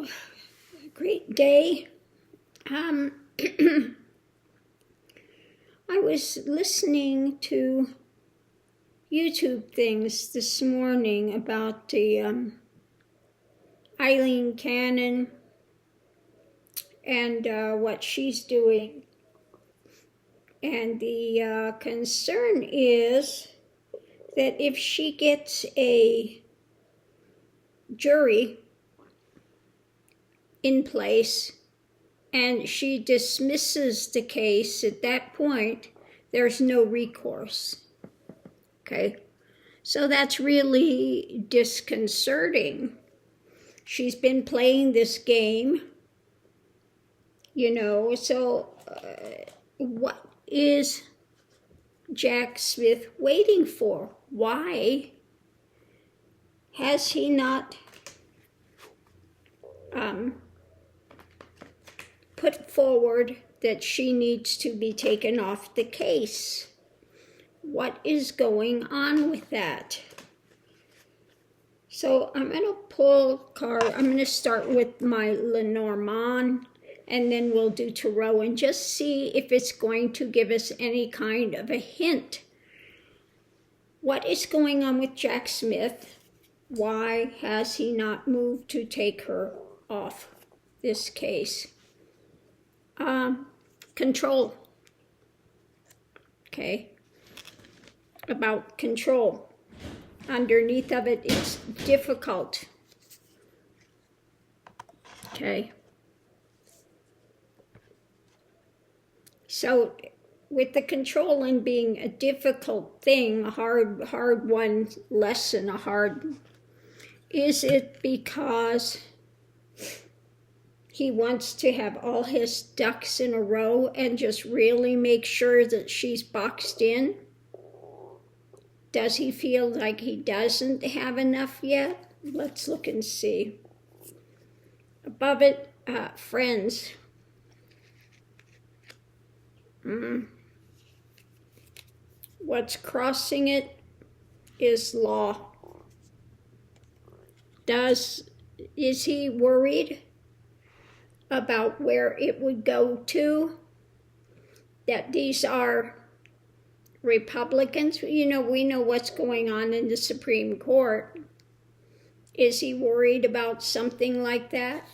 Oh, great day. I was listening to YouTube things this morning about the Eileen Cannon and what she's doing. And the concern is that if she gets a jury in place and she dismisses the case, at that point, there's no recourse. Okay? So that's really disconcerting. She's been playing this game, so what is Jack Smith waiting for? Why has he not put forward that she needs to be taken off the case? What is going on with that? So I'm going to pull a card. I'm going to start with my Lenormand, and then we'll do Tarot and just see if it's going to give us any kind of a hint. What is going on with Jack Smith? Why has he not moved to take her off this case? Control. Okay. About control. Underneath of it, it's difficult. Okay. So with the controlling being a difficult thing, a hard one lesson, is it because he wants to have all his ducks in a row and just really make sure that she's boxed in? Does he feel like he doesn't have enough yet? Let's look and see. Above it, friends. What's crossing it is law. Is he worried about where it would go to? That these are Republicans? We know what's going on in the Supreme Court. Is he worried about something like that?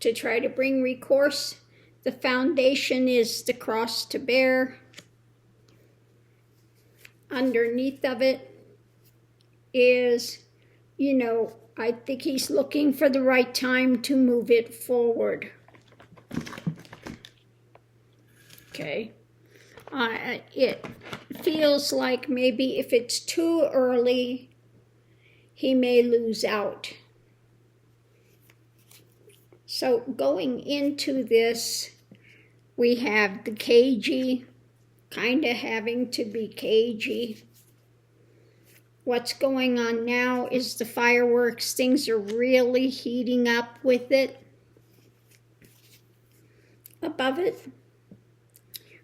To try to bring recourse? The foundation is the cross to bear. Underneath of it is, I think he's looking for the right time to move it forward. Okay. It feels like maybe if it's too early, he may lose out. So going into this, we have the cagey, kind of having to be cagey. What's going on now is the fireworks. Things are really heating up with it. Above it,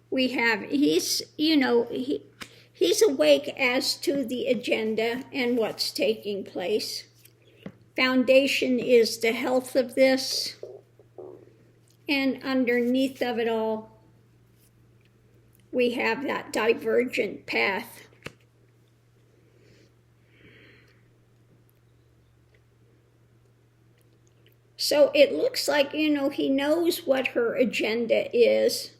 we have, he's awake as to the agenda and what's taking place. Foundation is the health of this. And underneath of it all, we have that divergent path. So it looks like, he knows what her agenda is.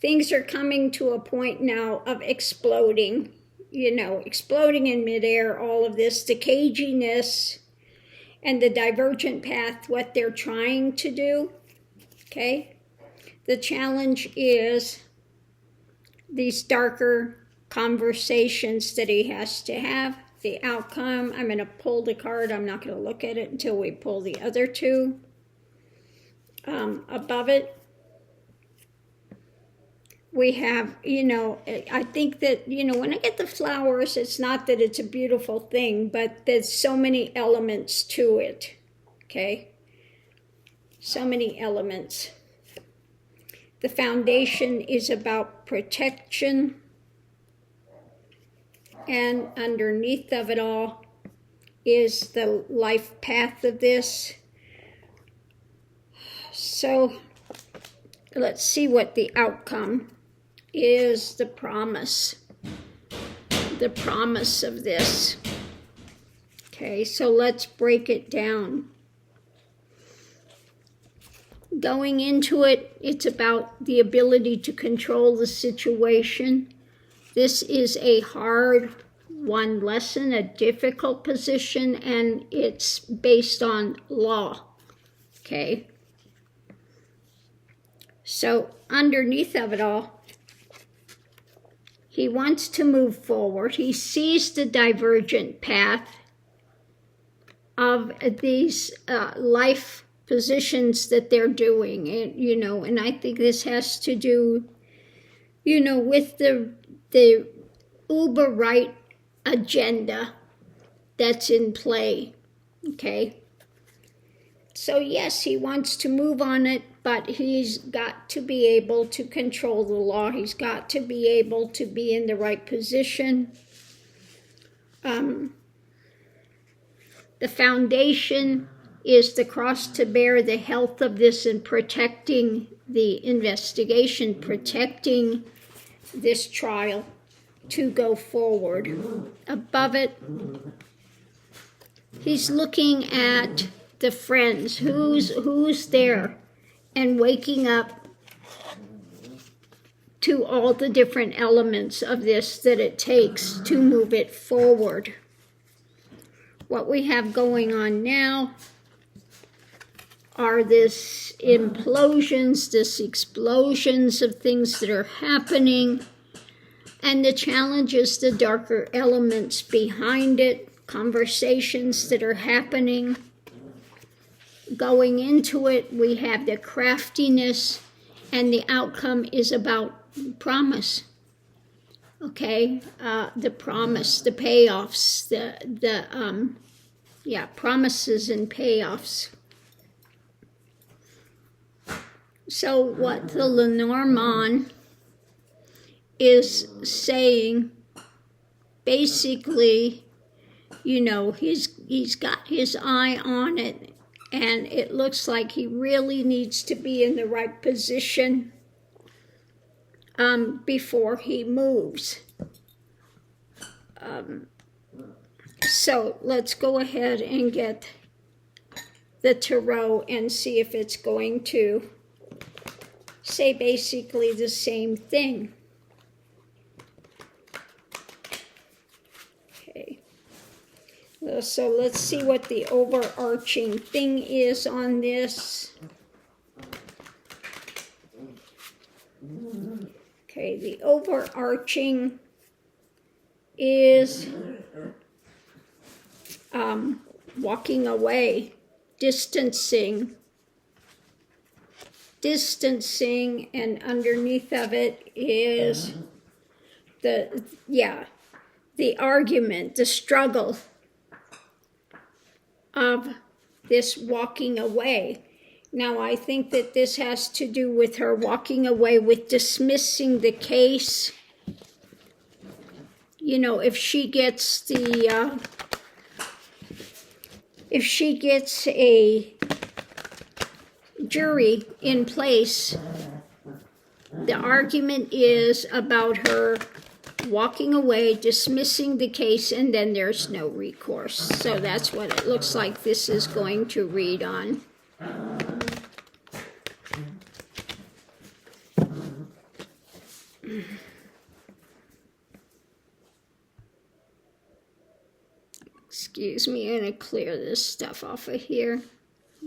Things are coming to a point now of exploding, exploding in midair, all of this, the caginess and the divergent path, what they're trying to do, okay? The challenge is these darker conversations that he has to have. The outcome, I'm going to pull the card. I'm not going to look at it until we pull the other two. Above it, we have, I think that, when I get the flowers, it's not that it's a beautiful thing, but there's so many elements to it, okay? So many elements. The foundation is about protection, and underneath of it all is the life path of this. So let's see what the outcome is, the promise of this. Okay, so let's break it down. Going into it, it's about the ability to control the situation. This is a hard one lesson, a difficult position, and it's based on law. Okay. So underneath of it all, he wants to move forward. He sees the divergent path of these life positions that they're doing, and and I think this has to do, with the uber right agenda that's in play. Okay. So yes, he wants to move on it, but he's got to be able to control the law. He's got to be able to be in the right position. The foundation is the cross to bear, the health of this and protecting the investigation, protecting this trial to go forward. Above it, he's looking at the friends, who's there, and waking up to all the different elements of this that it takes to move it forward. What we have going on now are this implosions, this explosions of things that are happening, and the challenges, the darker elements behind it, conversations that are happening. Going into it, we have the craftiness, and the outcome is about promise. Okay, the promise, the payoffs, promises and payoffs. So what the Lenormand is saying, basically, he's got his eye on it, and it looks like he really needs to be in the right position before he moves. So let's go ahead and get the tarot and see if it's going to say basically the same thing. Okay. So let's see what the overarching thing is on this. Okay, the overarching is walking away, distancing, and underneath of it is the argument, the struggle of this walking away. Now, I think that this has to do with her walking away with dismissing the case. If she gets a jury in place, the argument is about her walking away, dismissing the case, and then there's no recourse. So that's what it looks like this is going to read on. Excuse me, I'm going to clear this stuff off of here.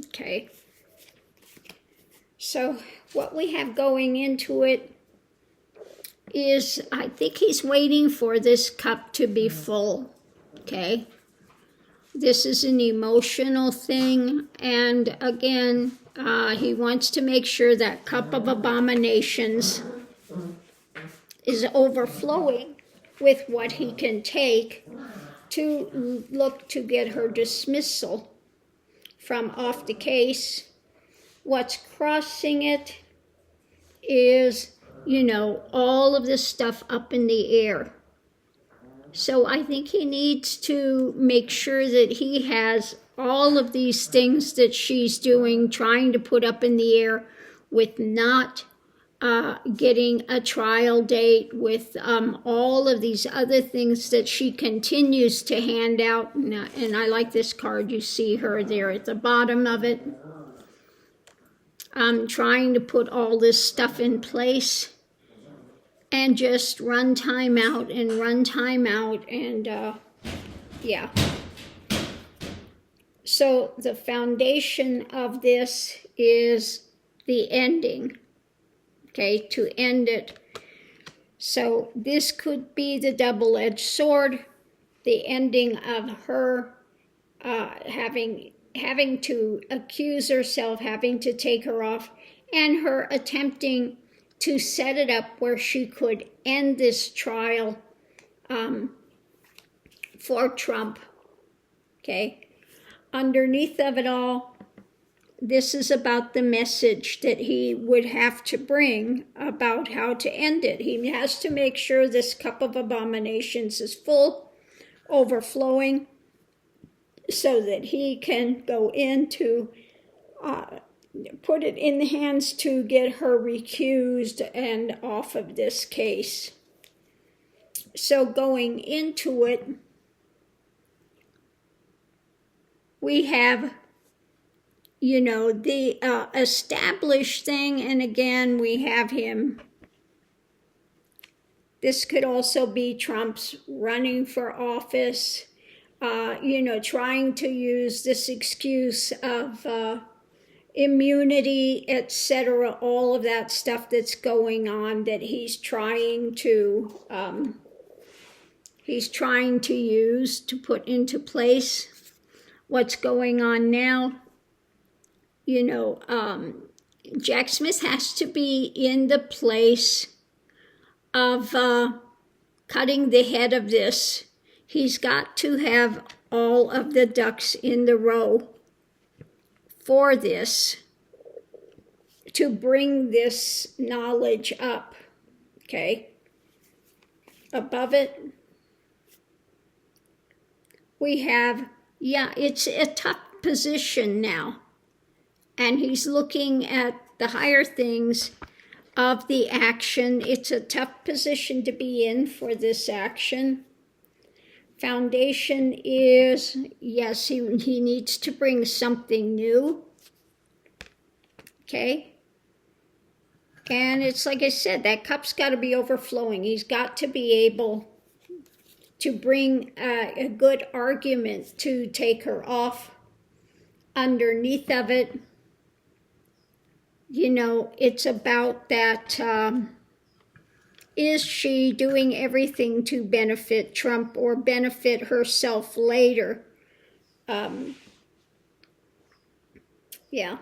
Okay. So what we have going into it is, I think he's waiting for this cup to be full. Okay. This is an emotional thing. And again, he wants to make sure that cup of abominations is overflowing with what he can take to look to get her dismissal from off the case. What's crossing it is, all of this stuff up in the air. So I think he needs to make sure that he has all of these things that she's doing, trying to put up in the air with not getting a trial date, with all of these other things that she continues to hand out. And I like this card. You see her there at the bottom of it. Trying to put all this stuff in place and just run time out and run time out. And yeah. So the foundation of this is the ending. Okay, to end it. So this could be the double-edged sword, the ending of her having to accuse herself, having to take her off, and her attempting to set it up where she could end this trial for Trump. Okay, underneath of it all, this is about the message that he would have to bring about how to end it. He has to make sure this cup of abominations is full, overflowing, so that he can go in to put it in the hands to get her recused and off of this case. So going into it, we have, you know, the established thing, and again, we have him. This could also be Trump's running for office, you know, trying to use this excuse of immunity, etc., all of that stuff that's going on that he's trying to use to put into place. What's going on now? You know, Jack Smith has to be in the place of cutting the head of this. He's got to have all of the ducks in the row for this, to bring this knowledge up, okay? Above it, we have, yeah, it's a tough position now. And he's looking at the higher things of the action. It's a tough position to be in for this action. Foundation is, yes, he needs to bring something new. Okay? And it's like I said, that cup's got to be overflowing. He's got to be able to bring a good argument to take her off. Underneath of it, you know, it's about that, is she doing everything to benefit Trump or benefit herself later? Yeah.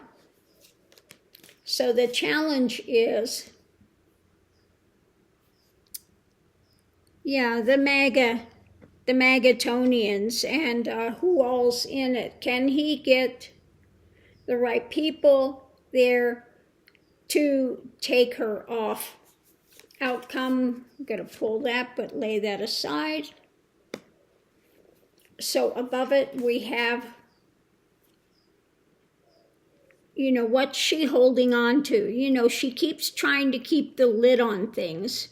So the challenge is, yeah, the Magatonians and who all's in it. Can he get the right people there to take her off? Outcome, I'm going to pull that, but lay that aside. So above it, we have, you know, what's she holding on to? You know, she keeps trying to keep the lid on things.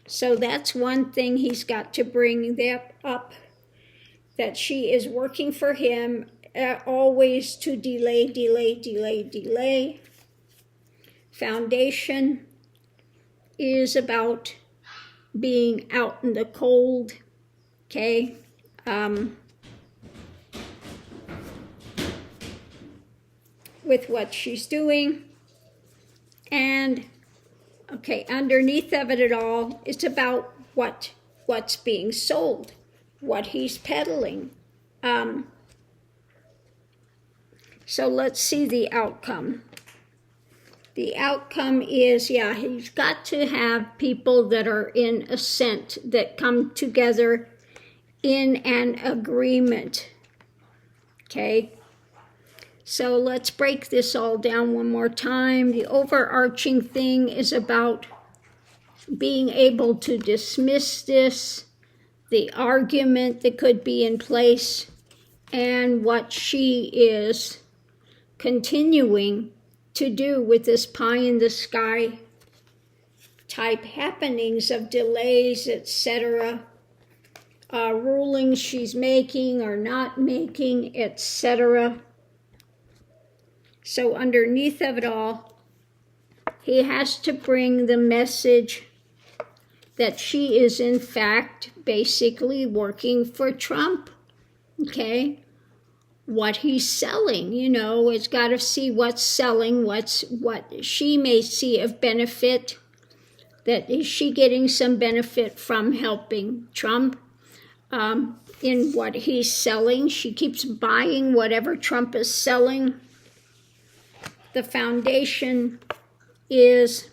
So that's one thing he's got to bring that up, that she is working for him, always to delay. Foundation is about being out in the cold, okay? With what she's doing. And, okay, underneath of it all, it's about what's being sold, what he's peddling. So let's see the outcome. The outcome is, yeah, he's got to have people that are in assent, that come together in an agreement. Okay? So let's break this all down one more time. The overarching thing is about being able to dismiss this, the argument that could be in place, and what she is continuing to do with this pie in the sky type happenings of delays, etc., rulings she's making or not making, etc. So underneath of it all, he has to bring the message that she is in fact basically working for Trump. Okay? What he's selling, it's got to see what's selling, what she may see of benefit. That is she getting some benefit from helping Trump in what he's selling? She keeps buying whatever Trump is selling. The foundation is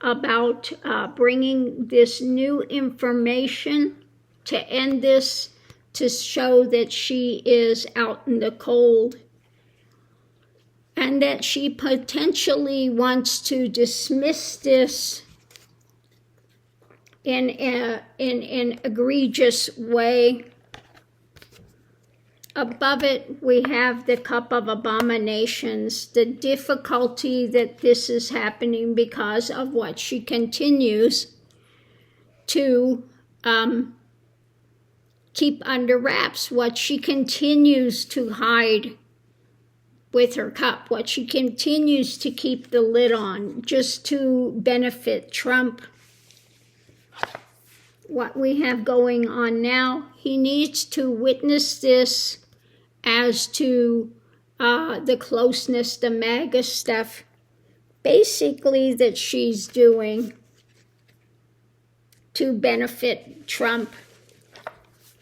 about bringing this new information to end this, to show that she is out in the cold, and that she potentially wants to dismiss this in an egregious way. Above it, we have the cup of abominations, the difficulty that this is happening because of what she continues to keep under wraps, what she continues to hide with her cup, what she continues to keep the lid on just to benefit Trump. What we have going on now, he needs to witness this as to the closeness, the MAGA stuff, basically that she's doing to benefit Trump.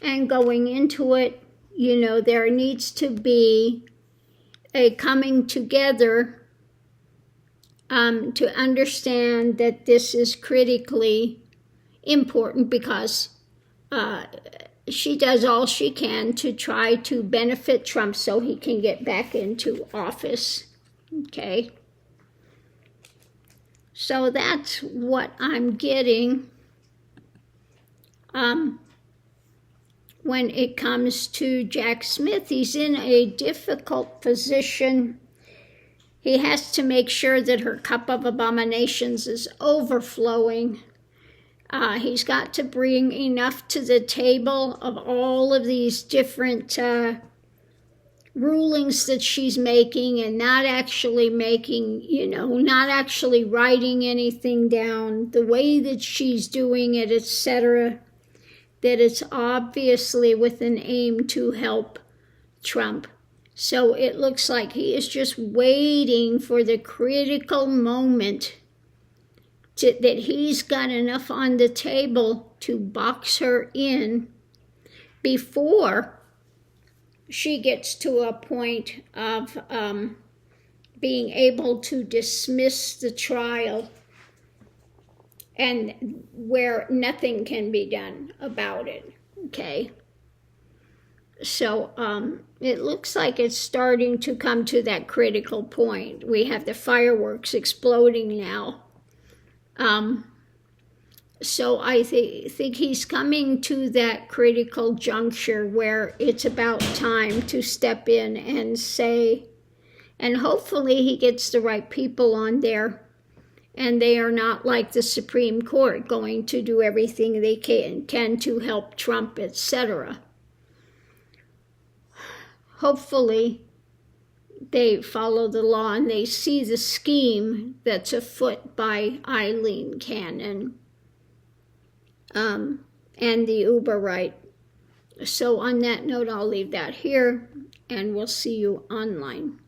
And going into it, there needs to be a coming together to understand that this is critically important, because she does all she can to try to benefit Trump so he can get back into office. Okay? So that's what I'm getting when it comes to Jack Smith. He's in a difficult position. He has to make sure that her cup of abominations is overflowing. He's got to bring enough to the table of all of these different rulings that she's making, and not actually making, not actually writing anything down, the way that she's doing it, etc., that it's obviously with an aim to help Trump. So it looks like he is just waiting for the critical moment that he's got enough on the table to box her in before she gets to a point of being able to dismiss the trial, and where nothing can be done about it. Okay? So it looks like it's starting to come to that critical point. We have the fireworks exploding now. So I think he's coming to that critical juncture where it's about time to step in and say, and hopefully he gets the right people on there, and they are not like the Supreme Court going to do everything they can to help Trump, etc. Hopefully they follow the law and they see the scheme that's afoot by Eileen Cannon and the Uber right. So on that note, I'll leave that here, and we'll see you online.